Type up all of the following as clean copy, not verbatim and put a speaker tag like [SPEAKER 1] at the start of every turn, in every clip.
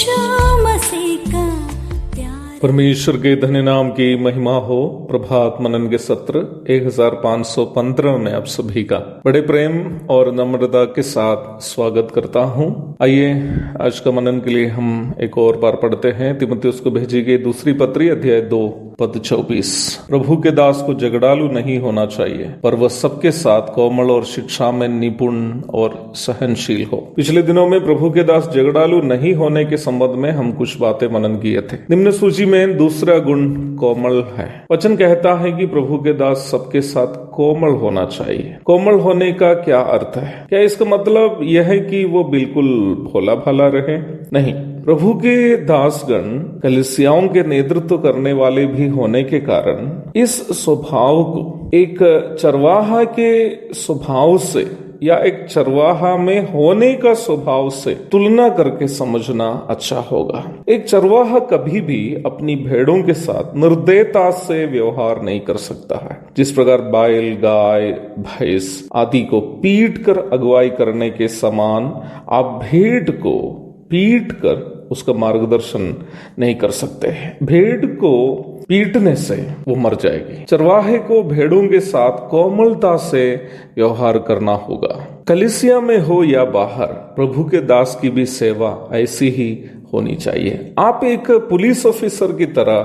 [SPEAKER 1] यीशु मसीह का प्यार।
[SPEAKER 2] परमेश्वर के धन्य नाम की महिमा हो। प्रभात मनन के सत्र 1515 में आप सभी का बड़े प्रेम और नम्रता के साथ स्वागत करता हूं। आइए आज का मनन के लिए हम एक और बार पढ़ते हैं तीमुथियुस को भेजी गई दूसरी पत्री अध्याय 2 पद 24। प्रभु के दास को झगड़ालू नहीं होना चाहिए, पर वह सबके साथ कोमल और शिक्षा में निपुण और सहनशील हो। पिछले दिनों में प्रभु के दास झगड़ालू नहीं होने के संबंध में हम कुछ बातें मनन किए थे। निम्न सूची में दूसरा गुण कोमल है। वचन कहता है कि प्रभु के दास सबके साथ कोमल होना चाहिए। कोमल होने का क्या अर्थ है? क्या इसका मतलब यह है कि वो बिल्कुल भोला भाला रहे? नहीं, प्रभु के दासगण कलीसियाओं के नेतृत्व करने वाले भी होने के कारण इस स्वभाव को एक चरवाहा के स्वभाव से या एक चरवाहा में होने का स्वभाव से तुलना करके समझना अच्छा होगा। एक चरवाहा कभी भी अपनी भेड़ों के साथ निर्दयता से व्यवहार नहीं कर सकता है। जिस प्रकार बैल, गाय, भैंस आदि को पीट कर अगुवाई करने के समान आप भेड़ को पीट कर उसका मार्गदर्शन नहीं कर सकते हैं। भेड़ को पीटने से वो मर जाएगी। चरवाहे को भेड़ों के साथ कोमलता से व्यवहार करना होगा। कलीसिया में हो या बाहर, प्रभु के दास की भी सेवा ऐसी ही होनी चाहिए। आप एक पुलिस ऑफिसर की तरह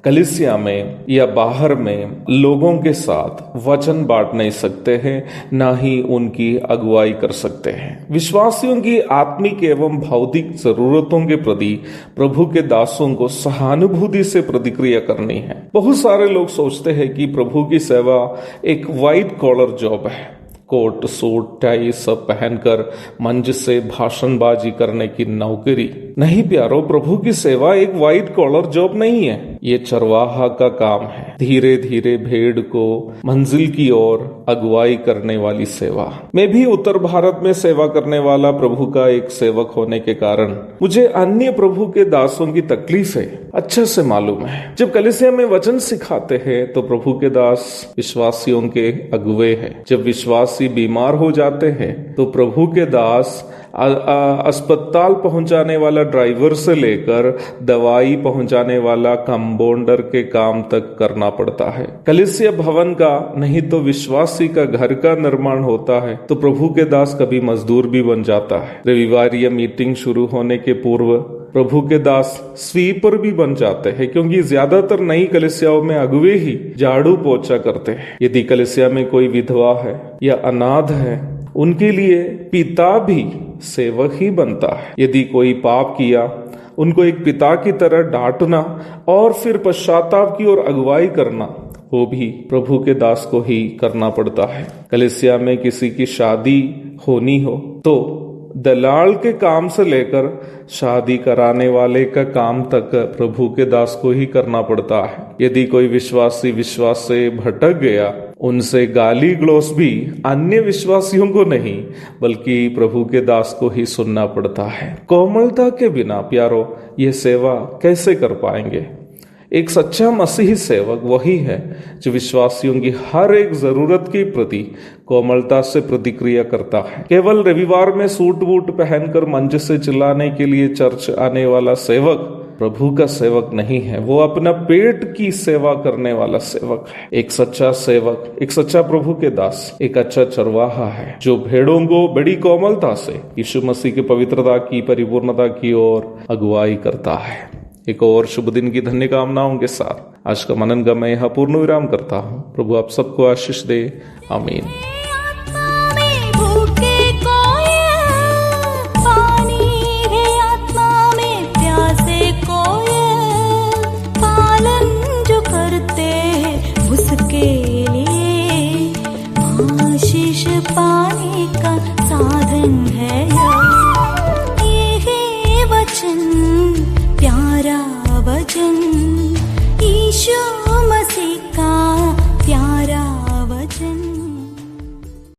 [SPEAKER 2] कलीसिया में या बाहर में लोगों के साथ वचन बांट नहीं सकते हैं, ना ही उनकी अगुवाई कर सकते हैं। विश्वासियों की आत्मिक एवं भौतिक जरूरतों के प्रति प्रभु के दासों को सहानुभूति से प्रतिक्रिया करनी है। बहुत सारे लोग सोचते हैं कि प्रभु की सेवा एक व्हाइट कॉलर जॉब है। कोट, सूट, टाई सब पहनकर मंच से भाषणबाजी करने की नौकरी नहीं प्यारो। प्रभु की सेवा एक व्हाइट कॉलर जॉब नहीं है। ये चरवाहा का काम है। धीरे धीरे भेड़ को मंजिल की ओर अगुवाई करने वाली सेवा। मैं भी उत्तर भारत में सेवा करने वाला प्रभु का एक सेवक होने के कारण मुझे अन्य प्रभु के दासों की तकलीफें अच्छे से मालूम है। जब कलीसिया में वचन सिखाते हैं तो प्रभु के दास विश्वासियों के अगुवे हैं। जब विश्वासी बीमार हो जाते हैं तो प्रभु के दास अस्पताल पहुंचाने वाला ड्राइवर से लेकर दवाई पहुंचाने वाला कंपाउंडर के काम तक करना पड़ता है। कलीसिया भवन का नहीं तो विश्वासी का घर का निर्माण होता है तो प्रभु के दास कभी मजदूर भी बन जाता है। रविवार या मीटिंग शुरू होने के पूर्व प्रभु के दास स्वीपर भी बन जाते हैं, क्योंकि ज्यादातर नई कलीसियाओं में अगुवे ही झाड़ू पोछा करते हैं। यदि कलीसिया में कोई विधवा है या अनाथ है, उनके लिए पिता भी सेवक ही बनता है। यदि कोई पाप किया, उनको एक पिता की तरह डांटना और फिर पश्चाताप की ओर अगुवाई करना, वो भी प्रभु के दास को ही करना पड़ता है। कलीसिया में किसी की शादी होनी हो तो दलाल के काम से लेकर शादी कराने वाले का काम तक प्रभु के दास को ही करना पड़ता है। यदि कोई विश्वासी विश्वास से भटक गया, उनसे गाली गलौज भी अन्य विश्वासियों को नहीं बल्कि प्रभु के दास को ही सुनना पड़ता है। कोमलता के बिना प्यारो ये सेवा कैसे कर पाएंगे? एक सच्चा मसीही सेवक वही है जो विश्वासियों की हर एक जरूरत के प्रति कोमलता से प्रतिक्रिया करता है। केवल रविवार में सूट बूट पहनकर मंच से चिल्लाने के लिए चर्च आने वाला सेवक प्रभु का सेवक नहीं है। वो अपना पेट की सेवा करने वाला सेवक है। एक सच्चा सेवक, एक सच्चा प्रभु के दास, एक अच्छा चरवाहा है जो भेड़ों को बड़ी कोमलता से यीशु मसीह की पवित्रता की परिपूर्णता की ओर अगुवाई करता है। एक और शुभ दिन की धन्य कामनाओं के साथ आज का मनन का मैं यहाँ पूर्ण विराम करता हूँ। प्रभु आप सबको आशीष दे। आमीन।
[SPEAKER 1] पालन जो करते उसके लिए आशीष पाने का साधन है।